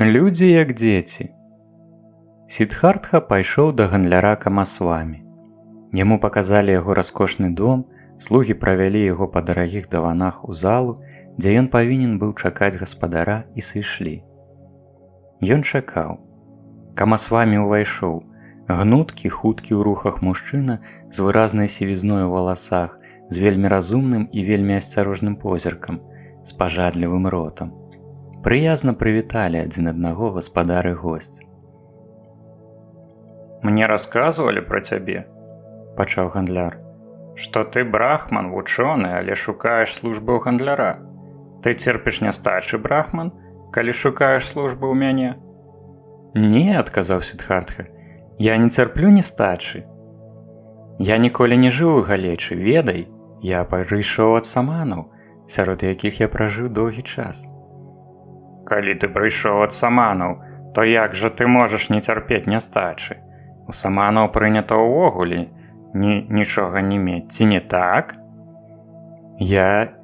Людзі як дзеці. Сиддхартха пайшоў да гандляра Камасвамі. Яму паказалі яго раскошны дом, слугі правялі яго па дарагіх даванах у залу, дзе ён павінен быў чакаць гаспадара, і сышлі. Ён чакаў. Камасвамі ўвайшоў. Гнуткі, хуткі ў рухах мужчына з выразнай сівізной у валасах, з вельмі разумным і вельмі асцярожным позіркам, з пажадлівым ротам. Прыязна прывіталі адзін аднаго гаспадар і госць. «Мне расказвалі пра цябе», – пачаў гандляр, «што ты брахман, вучоны, але шукаеш службы ў гандляра. Ты церпіш нястачы, брахман, калі шукаеш службы ў мяне?» «Не», – адказаў Сиддхартха, – «я не цярплю нестачы. Я ніколі не жыў у галечы, ведай, я прыйшоў ад саманаў, сярод якіх я пражыў доўгі час». «Калі ты прыйшоў ад саманаў, то як жа ты можаш не цярпець нястачы? У саманаў прынята ўвогуле нічога не мець, ці не так?» «Я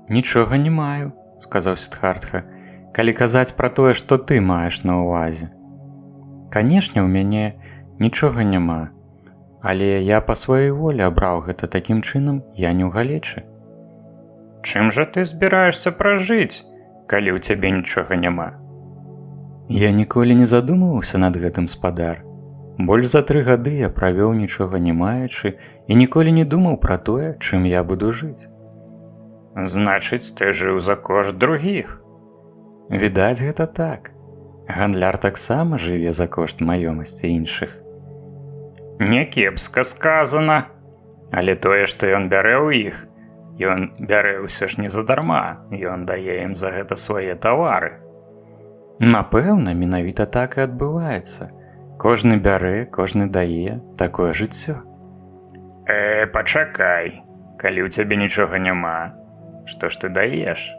нічога не маю», – сказаў Сиддхартха, – «калі казаць пра тое, што ты маеш на ўвазе. Канешне, у мяне нічога няма, але я па сваёй волі абраў гэта такім чынам, я не ў галечы». «Чым жа ты збіраешся пражыць, калі ў цябе нічога няма?» «Я ніколі не задумваўся над гэтым, спадар. Больш за 3 гады я правёў нічога не маючы і ніколі не думаў пра тое, чым я буду жыць». «Значыць, ты жыў за кошт другіх». «Відаць, гэта так. Гандляр таксама жыве за кошт маёмасці іншых». «Някепска сказана. Але тое, што ён бярэ ў іх, ён бярэ ўсё ж не задарма, ён дае ім за гэта свае тавары». «Напэўна, менавіта так і адбываецца. Кожны бярэ, кожны дае, такое жыццё». Пачакай, калі ў цябе нічога няма, што ж ты даеш?»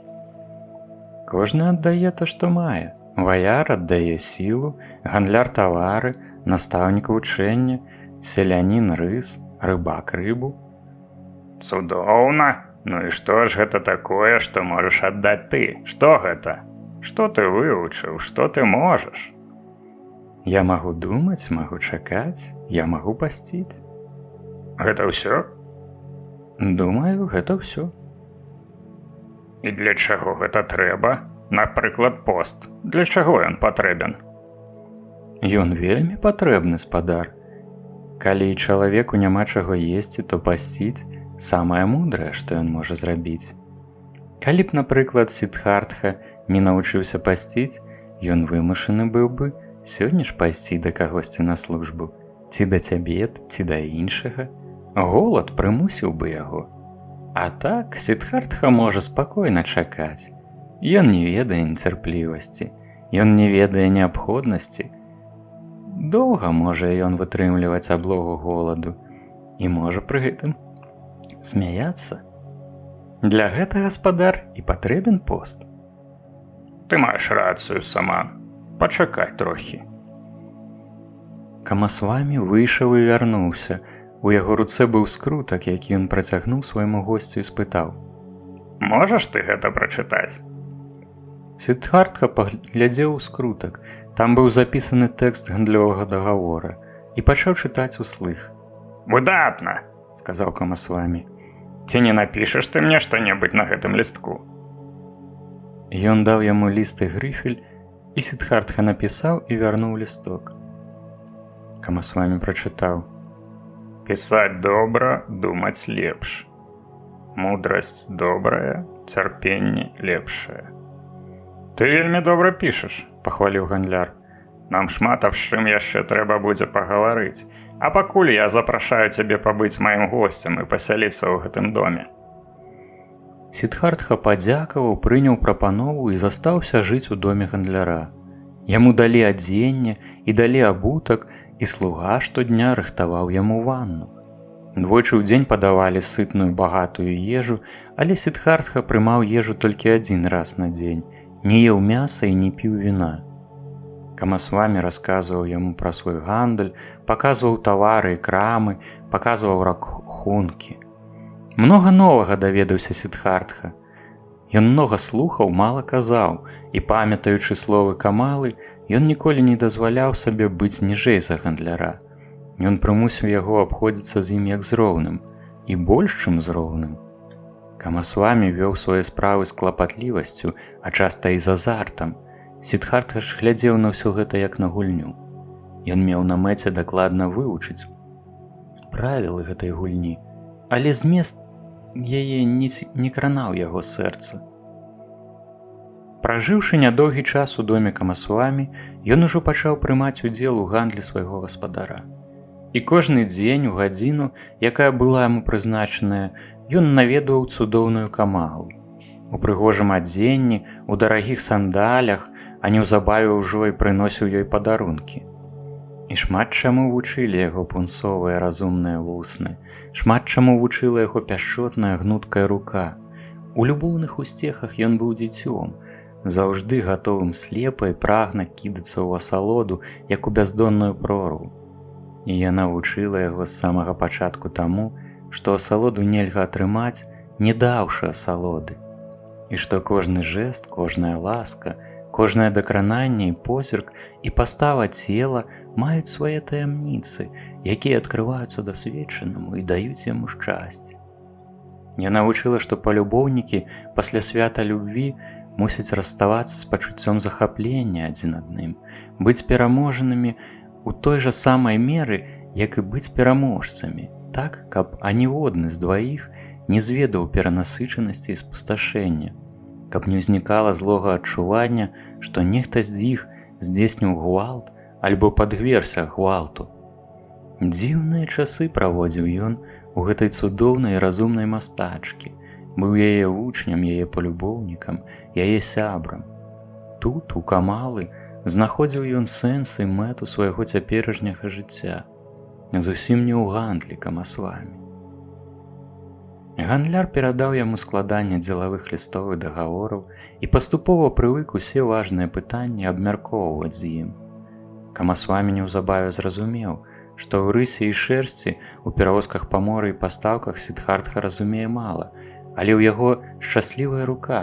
«Кожны аддае то, што мае. Ваяр аддае сілу, гандляр тавары, настаўнік вучэння, селянін рыс, рыбак рыбу». «Цудоўна! Ну і што ж гэта такое, што можаш аддаць ты? Што гэта? Што ты вывучыў, што ты можаш?» «Я магу думаць, магу чакаць, я магу пасціць». «Гэта ўсё?» «Думаю, гэта ўсё». «І для чаго гэта трэба? Напрыклад, пост. Для чаго ён патрэбен?» «Ён вельмі патрэбны, спадар. Калі чалавеку няма чаго есці, то пасціць самае мудрае, што ён можа зрабіць. Калі б, напрыклад, Сиддхартха не навучыўся пасціць, ён вымушаны быў бы сёння ж пайсці да кагосьці на службу, ці да цябе, ці да іншага. Голад прымусіў бы яго. А так Сиддхартха можа спакойна чакаць. Ён не ведае нецярплівасці, ён не ведае неабходнасці. Доўга можа ён вытрымліваць аблогу голаду і можа пры гэтым смяяцца. Для гэтага, гаспадар, і патрэбен пост». «Ты маеш рацыю, саман. Пачакай трохі». Камасвамі выйшаў і вярнуўся. У яго руцэ быў скрутак, які ён працягнуў свайму госцю і спытаў: «Можаш ты гэта прачытаць?» Сиддхартха паглядзеў у скрутак. Там быў запісаны тэкст гандлёвага дагавора і пачаў чытаць услых. «Выдатна!» – сказаў Камасвамі. «Ці не напішаш ты мне што-небудзь на гэтым лістку?» Ён даў яму ліст і грыфель, і Сиддхартха напісаў і вярнуў лісток. Камасвамі прачытаў: «Пісаць добра, думаць лепш. Мудрасць добрая, цярпенне лепшае». «Ты вельмі добра пішаш», – пахваліў гандляр. «Нам шмат аб чым яшчэ трэба будзе пагаварыць, а пакуль я запрашаю цябе пабыць маім госцем і пасяліцца ў гэтым доме». Сиддхартха падзякаваў, прыняў прапанову і застаўся жыць у доме гандляра. Яму далі адзенне і далі абутак, і слуга штодня рыхтаваў яму ванну. Двойчы ў дзень падавалі сытную багатую ежу, але Сиддхартха прымаў ежу толькі адзін раз на дзень, не еў мяса і не піў віна. Камасвамі расказваў яму пра свой гандаль, паказваў тавары і крамы, паказваў рахункі. Многа новага даведаўся Сиддхартха. Ён многа слухаў, мала казаў, і, памятаючы словы Камалы, ён ніколі не дазваляў сабе быць ніжэй за гандляра. Ён прымусіў яго абходзіцца з ім як з роўным, і больш, чым з роўным. Камасвамі вёў свае справы з клапатлівасцю, а часта і з азартам. Сіддхартха ж глядзеў на ўсё гэта як на гульню. Ён меў на мэце дакладна вывучыць правілы гэтай гульні, але змест яе не кранаў яго сэрца. Пражыўшы нядоўгі час у доме Камасвамі, ён ужо пачаў прымаць удзел у гандлі свайго гаспадара. І кожны дзень у гадзіну, якая была яму прызначаная, ён наведваў цудоўную Камалу. У прыгожым адзенні, у дарагіх сандалях, а неўзабаве ўжо і прыносіў ёй падарункі. І шмат чаму вучылі яго пунцовыя разумныя вусны, шмат чаму вучыла яго пяшчотная гнуткая рука. У любоўных усцехах ён быў дзіцём, заўжды гатовым слепа і прагна кідацца ў асалоду, як у бяздонную прорву. І яна вучыла яго з самага пачатку таму, што асалоду нельга атрымаць, не даўшы асалоды. І што кожны жэст, кожная ласка, кожнае дакрананне і позірк і пастава цела маюць свае таямніцы, якія адкрываюцца дасведчанаму і даюць яму шчасце. Яна вучыла, што палюбоўнікі пасля свята любві мусяць расставацца з пачуццём захаплення адзін адным, быць пераможанымі у той жа самай меры, як і быць пераможцамі, так, каб аніводны з дваіх не зведаў перанасычанасці і спусташэння, каб не ўзнікала злога адчування, што нехта з іх здзейсніў гвалт альбо падверся гвалту. Дзіўныя часы праводзіў ён у гэтай цудоўнай і разумнай мастачкі, быў яе вучням, яе палюбоўнікам, яе сябрам. Тут, у Камалы, знаходзіў ён сэнс і мэту свайго цяперашняга жыцця, зусім не ў гандлі Камасвамі. Гандляр перадаў яму складанне дзелавых лістоў і дагавораў і паступова прывык усе важныя пытанні абмяркоўваць з ім. Камасвамі неўзабаве зразумеў, што ў рысе і шэрсці, у перавозках па моры і пастаўках Сіддхартха разумее мала, але ў яго шчаслівая рука,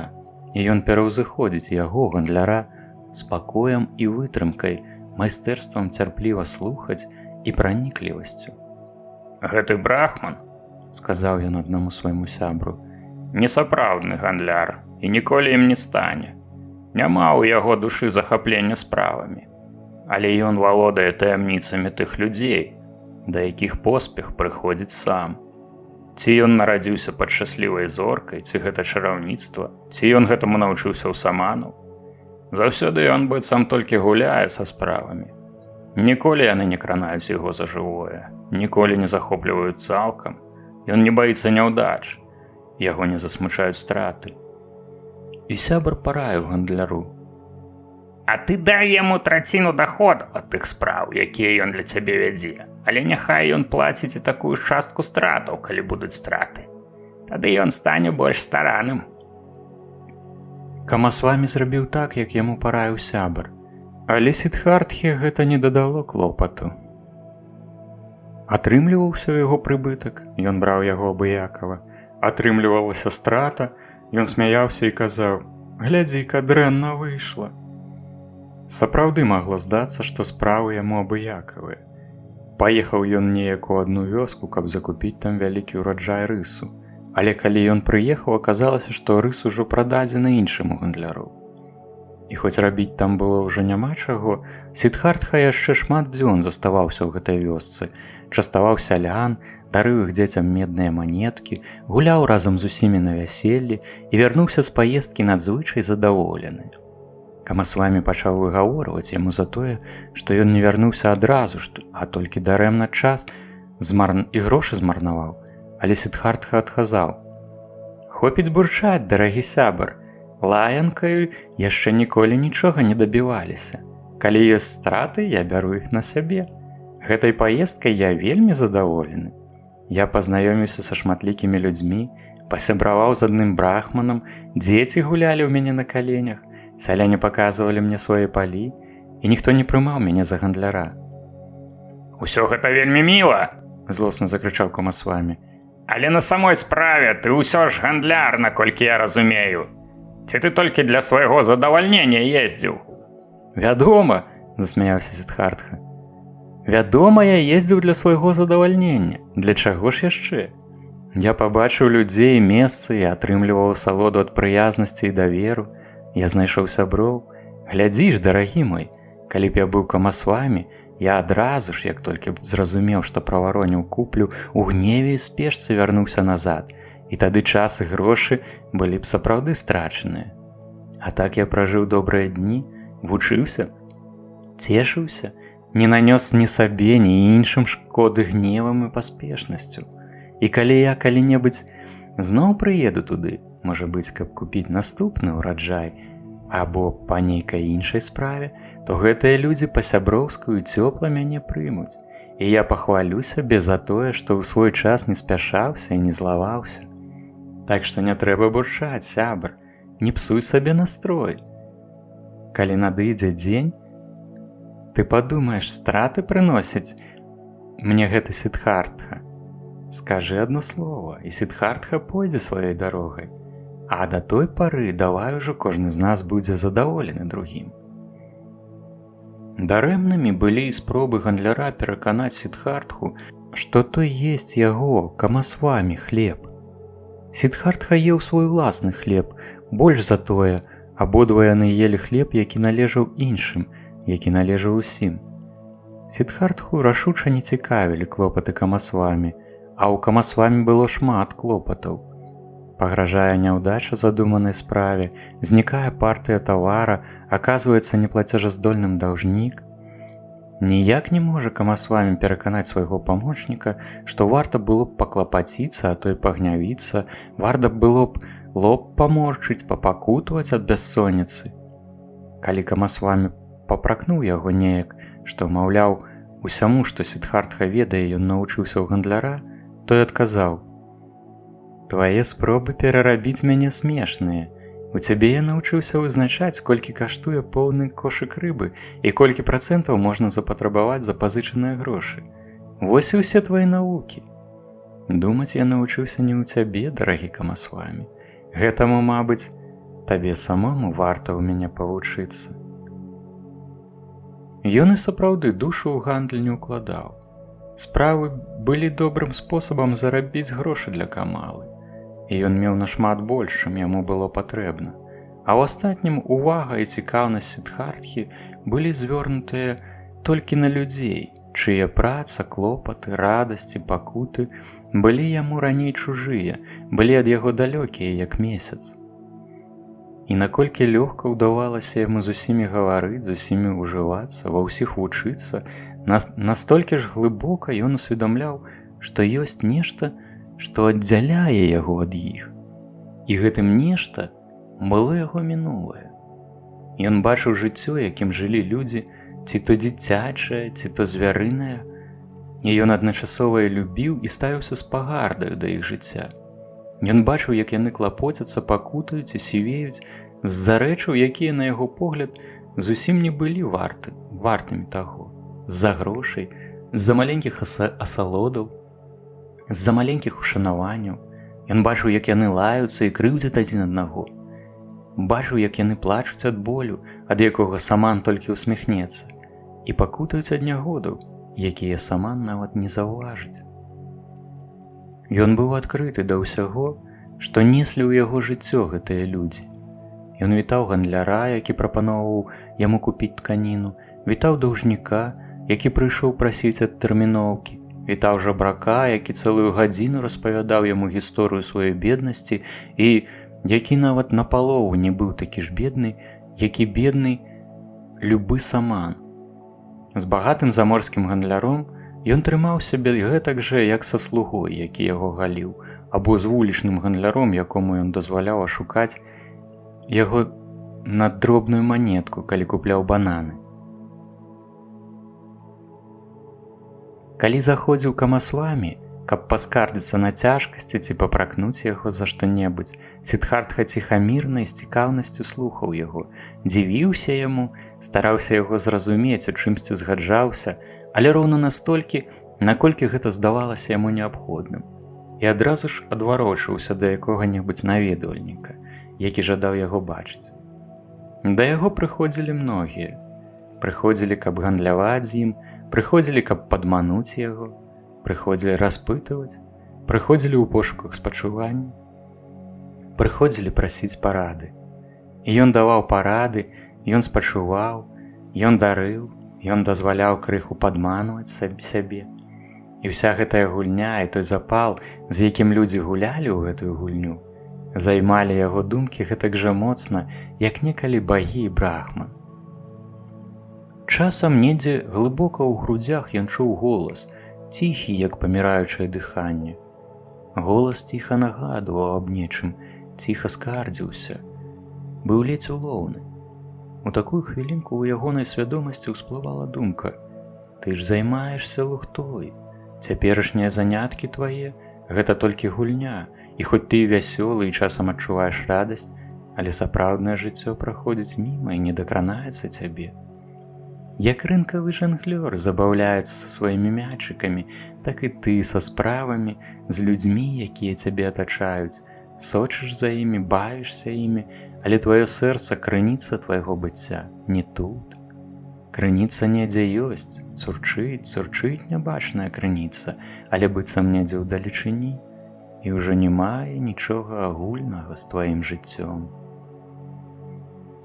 і ён пераўзыходзіць яго, гандляра, спакоем і вытрымкай, майстэрствам цярпліва слухаць і праніклівасцю. Гэты брахман, сказаў ён аднаму свайму сябру, несапраўдны гандляр і ніколі ім не стане. Няма ў яго душы захаплення справамі, але ён валодае таямніцамі тых людзей, да якіх поспех прыходзіць сам. Ці ён нарадзіўся пад шчаслівай зоркай, ці гэта чараўніцтва, ці ён гэтаму навучыўся ў саману. Заўсёды ён быццам толькі гуляе са справамі. Ніколі яны не кранаюць яго за жывое, ніколі не захопліваюць цалкам. Ён не баіцца няўдач, яго не засмучаюць страты. І сябар параіў гандляру: а ты дай яму траціну даходу ад тых спраў, якія ён для цябе вядзе, але няхай ён плаціць і такую частку стратаў, калі будуць страты. Тады ён стане больш старанным. Камасвамі зрабіў так, як яму параіў сябар, але Сіддхартхе гэта не дадало клопату. Атрымліваўся яго прыбытак, ён браў яго абыякава. Атрымлівалася страта, ён смяяўся і казаў: «Глядзі-ка, дрэнна выйшла». Сапраўды магло здацца, што справы яму абыякавыя. Паехаў ён неяк у адну вёску, каб закупіць там вялікі ўраджай рысу. Але калі ён прыехаў, аказалася, што рыс ужо прададзены іншаму гандляру. І хоць рабіць там было ўжо няма чаго, Сіддхартха яшчэ шмат дзён заставаўся ў гэтай вёсцы, частаваў сялян, дарыў іх дзецям медныя манеткі, гуляў разам з усімі на вяселлі і вярнуўся з паездкі надзвычай задаволены. Камасвамі пачаў выгаворваць яму за тое, што ён не вярнуўся адразу, а толькі дарэмна час і грошы змарнаваў, але Сіддхартха адказаў: «Хопіць бурчаць, дарагі сябар, лаянкаю яшчэ ніколі нічога не дабіваліся. Калі ёсць страты, я бяру іх на сябе. Гэтай паездкай я вельмі задаволены. Я пазнаёміўся са шматлікімі людзьмі, пасябраваў з адным брахманам, дзеці гулялі ў мяне на каленях, сяляне паказвалі мне свае палі, і ніхто не прымаў мяне за гандляра». «Усё гэта вельмі міла!» – злосна закрычаў Камасвамі. «Але на самой справе ты ўсё ж гандляр, наколькі я разумею. Ці ты толькі для свайго задавальнення ездзіў? Вядома, засмяяўся Сіддхартха. Вядома, я ездзіў для свайго задавальнення. Для чаго ж яшчэ? Я пабачыў людзей і месцы, я атрымліваў асалоду ад прыязнасці і даверу. Я знайшоў сяброў. Глядзіш, дарагі мой, калі б я быў камасвамі, я адразу ж, як толькі б зразумеў, што правароніў куплю, у гневе і спешцы вярнуўся назад. І тады час і грошы былі б сапраўды страчаныя. А так я пражыў добрыя дні, вучыўся, цешыўся, не нанёс ні сабе, ні іншым шкоды гневам і паспешнасцю. І калі я калі-небудзь зноў прыеду туды, можа быць, каб купіць наступны ўраджай, або па нейкай іншай справе, то гэтыя людзі па-сяброўску і цёпла мяне прымуць. І я пахвалю сябе за тое, што ў свой час не спяшаўся і не злаваўся. Так што не трэба бурчаць, сябр, не псуй сабе настрой. Калі надыдзе дзень, ты падумаеш, страты прыносіць мне гэты Сіддхартха. Скажы адно слова, і Сіддхартха пойдзе сваёй дарогай. А да той пары давай ужо кожны з нас будзе задаволены другім. Дарэмнымі былі і спробы гандляра пераканаць Сіддхартху, што той есць яго, камасвамі, хлеб. Сіддхартха еў свой уласны хлеб, больш за тое, абодва яны елі хлеб, які належаў іншым, які належаў усім. Сіддхартху рашуча не цікавілі клопаты камасвамі, а ў камасвамі было шмат клопатаў. Пагражае няўдача задуманай справе, знікае партыя тавара, аказваецца неплацежаздольным даўжнік. Ніяк не можа камасвамі пераканаць свайго памочніка, што варта было б паклапаціцца, а то і пагнявіцца, варта было б лоб паморчыць, папакутваць ад бяссонніцы. Калі камасвамі папракнуў яго неяк, што, маўляў, усяму, што Сіддхартха ведае, ён навучыўся ў гандляра, той адказаў: «Твае спробы перарабіць мяне смешныя. У цябе я навучыўся вызначаць, колькі каштуе поўны кошык рыбы і колькі працэнтаў можна запатрабаваць за пазычаныя грошы. Вось і ўсе твае навукі. Думаць я навучыўся не ў цябе, дарагі камасвамі. Гэтаму, мабыць, табе самому варта ў мяне павучыцца». Ён і сапраўды душу ў гандаль не ўкладаў. Справы былі добрым спосабам зарабіць грошы для камалы. І ён меў нашмат больш, чым яму было патрэбна. А ў астатнім увага і цікаўнасць Сіддхартхі былі звёрнутыя толькі на людзей, чые праца, клопаты, радасці, пакуты былі яму раней чужыя, былі ад яго далёкія, як месяц. І наколькі лёгка ўдавалася яму з усімі гаварыць, з усімі ўжывацца, ва ўсіх вучыцца, настолькі ж глыбока ён усведамляў, што ёсць нешта, што аддзяляе яго ад іх. І гэтым нешта было яго мінулае. Ён бачыў жыццё, якім жылі людзі, ці то дзіцячае, ці то звярынае, і ён адначасова і любіў і ставіўся з пагардаю да іх жыцця. Ён бачыў, як яны клапоцяцца, пакутаюць і сівеюць з-за рэчаў, якія, на яго погляд, зусім не былі вартымі таго, з-за грошай, з-за маленькіх асалодаў, з-за маленькіх ушанаванняў. Ён бачыў, як яны лаюцца і крыўдзяць адзін аднаго. Бачыў, як яны плачуць ад болю, ад якога Саман толькі ўсміхнецца, і пакутаюць ад нягодаў, якія Саман нават не заўважыць. Ён быў адкрыты да ўсяго, што неслі ў яго жыццё гэтыя людзі. Ён вітаў гандляра, які прапаноўваў яму купіць тканіну, вітаў даўжніка, які прыйшоў прасіць адтэрміноўкі, вітаў жабрака, які цэлую гадзіну распавядаў яму гісторыю сваёй беднасці і які нават напалову не быў такі ж бедны, які бедны любы Саман. З багатым заморскім гандляром ён трымаў сябе гэтак жа, як са слугой, які яго галіў, або з вулічным гандляром, якому ён дазваляў ашукаць яго на дробную манетку, калі купляў бананы. Калі заходзіў камасвамі, каб паскардзіцца на цяжкасці ці папракнуць яго за што-небудзь, Сіддхартха ціхамірна і з цікаўнасцю слухаў яго, дзівіўся яму, стараўся яго зразумець, у чымсьці згаджаўся, але роўна настолькі, наколькі гэта здавалася яму неабходным, і адразу ж адварочваўся да якога-небудзь наведвальніка, які жадаў яго бачыць. Да яго прыходзілі многія. Прыходзілі, каб гандляваць з ім, прыходзілі, каб падмануць яго, прыходзілі распытваць, прыходзілі ў пошуках спачування, прыходзілі прасіць парады. І ён даваў парады, ён спачуваў, ён дарыў, ён дазваляў крыху падманваць сябе. І ўся гэтая гульня і той запал, з якім людзі гулялі ў гэтую гульню, займалі яго думкі гэтак жа моцна, як некалі багі і брахман. Часам недзе глыбока ў грудзях ён чуў голас, ціхі, як паміраючае дыханне. Голас ціха нагадваў аб нечым, ціха скардзіўся. Быў ледзь улоўны. У такую хвілінку ў ягонай свядомасці ўсплывала думка: «Ты ж займаешся лухтой. Цяперашнія заняткі твае – гэта толькі гульня, і хоць ты вясёлы і часам адчуваеш радасць, але сапраўднае жыццё праходзіць міма і не дакранаецца цябе. Як рынкавы жанглёр забаўляецца са сваімі мячыкамі, так і ты са справамі, з людзьмі, якія цябе атачаюць, сочыш за імі, бавішся імі, але тваё сэрца, крыніца твайго быцця не тут. Крыніца недзе ёсць, цурчыць нябачная крыніца, але быццам недзе ўдалечыні, і ўжо не мае нічога агульнага з тваім жыццём».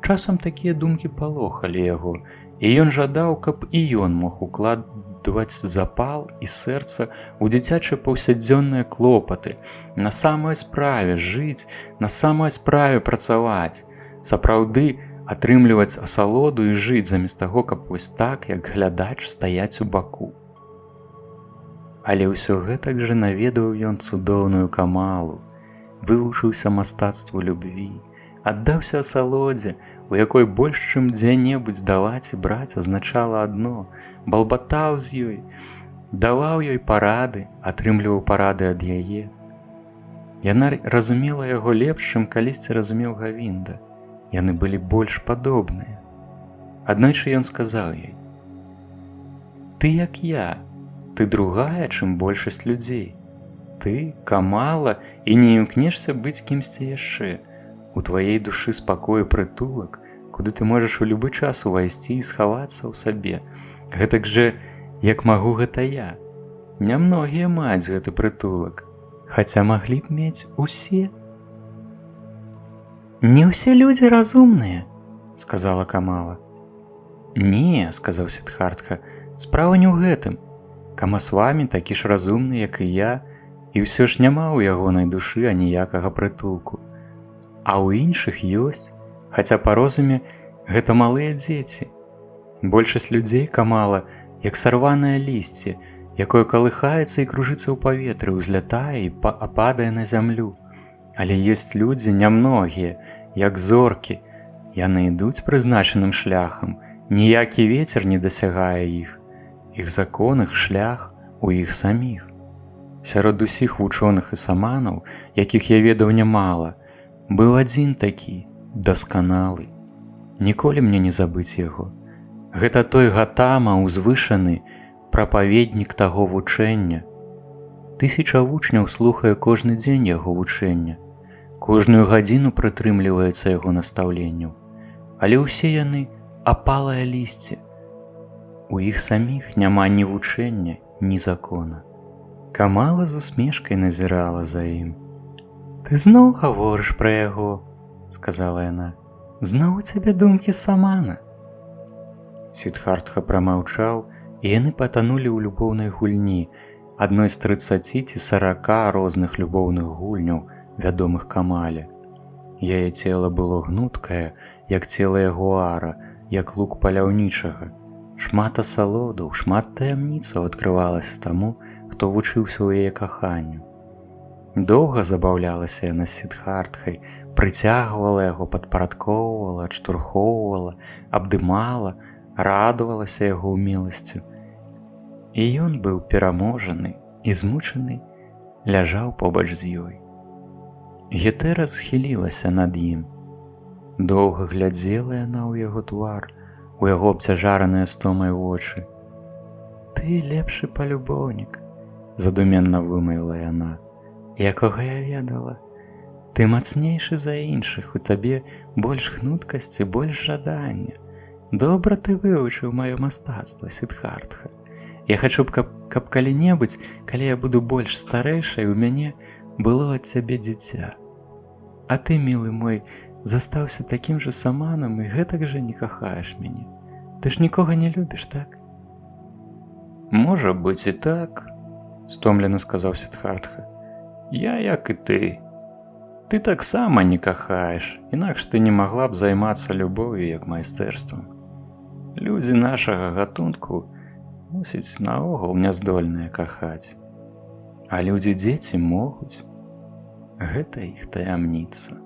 Часам такія думкі палохалі яго, і ён жадаў, каб і ён мог укладваць запал і сэрца ў дзіцячыя паўсядзённыя клопаты, на самай справе жыць, на самай справе працаваць, сапраўды атрымліваць асалоду і жыць замест таго, каб вось так, як глядач, стаяць у баку. Але ўсё гэтак жа наведаў ён цудоўную Камалу, вывучыўся мастацтву любві, аддаўся асалодзе, у якой больш чым дзе-небудзь даваць і браць азначала адно, балбатаў з ёй, даваў ёй парады, атрымліваў парады ад яе. Яна разумела яго лепш, чым калісьці разумеў Гавінда. Яны былі больш падобныя. Аднойчы ён сказаў ёй: «Ты як я, ты другая, чым большасць людзей. Ты, Камала, і не імкнешся быць кімсьці яшчэ. У тваей душы спакой і прытулак, куды ты можаш у любы час увайсці і схавацца ў сабе. Гэтак жа, як магу гэта я. Нямногія маюць гэты прытулак, хаця маглі б мець усе». «Не ўсе людзі разумныя», – сказала Камала. «Не», – сказаў Сіддхартха, – «справа не ў гэтым. Камасвамі такі ж разумны, як і я, і ўсё ж няма ў ягонай душы аніякага прытулку. А ў іншых ёсць, хаця па розуме гэта малыя дзеці. Большасць людзей, Камала, як сарванае лісце, якое калыхаецца і кружыцца ў паветры, узлятае і ападае на зямлю. Але ёсць людзі нямногія, як зоркі. Яны ідуць прызначаным шляхам, ніякі вецер не дасягае іх. Іх закон, іх шлях у іх саміх. Сярод усіх вучоных і саманаў, якіх я ведаў нямала, быў адзін такі, дасканалы. Ніколі мне не забыць яго. Гэта той Гатама, узвышаны, прапаведнік таго вучэння. 1000 вучняў слухае кожны дзень яго вучэння. Кожную гадзіну прытрымліваецца яго настаўленняў. Але ўсе яны апалае лісце. У іх саміх няма ні вучэння, ні закона». Камала з усмешкай назірала за ім. «Ты зноў гаворыш пра яго», – сказала яна. «Зноў у цябе думкі самана». Сіддхартха прамаўчаў, і яны патанулі ў любоўнай гульні, адной з 30 ці 40 розных любоўных гульняў, вядомых Камале. Яе цела было гнуткае, як цела ягуара, як лук паляўнічага. Шмат асалодаў, шмат таямніцаў адкрывалася таму, хто вучыўся ў яе каханню. Доўга забаўлялася яна з Сіддхартхай, прыцягвала яго, падпарадкоўвала, адштурхоўвала, абдымала, радавалася яго ўмеласцю. І ён быў пераможаны і змучаны, ляжаў побач з ёй. Гетэра схілілася над ім. Доўга глядзела яна ў яго твар, у яго абцяжараныя стомай вочы. «Ты лепшы палюбоўнік», – задуменна вымавіла яна. «Якога я ведала? Ты мацнейшы за іншых, у табе больш гнуткасці, больш жадання. Добра ты вывучыў маё мастацтва, Сіддхартха. Я хачу, каб калі-небудзь, калі я буду больш старэйшай, у мяне было ад цябе дзіця. А ты, мілы мой, застаўся такім жа саманам і гэтак жа не кахаеш мяне. Ты ж нікога не любіш, так? Можа быць і так, стомлена сказаў Сіддхартха. Я як і ты. Ты таксама не кахаеш, інакш ты не магла б займацца любоўю як майстэрствам. Людзі нашага гатунку, мусіць, наогул няздольныя кахаць. А людзі-дзеці могуць. Гэта іх таямніца.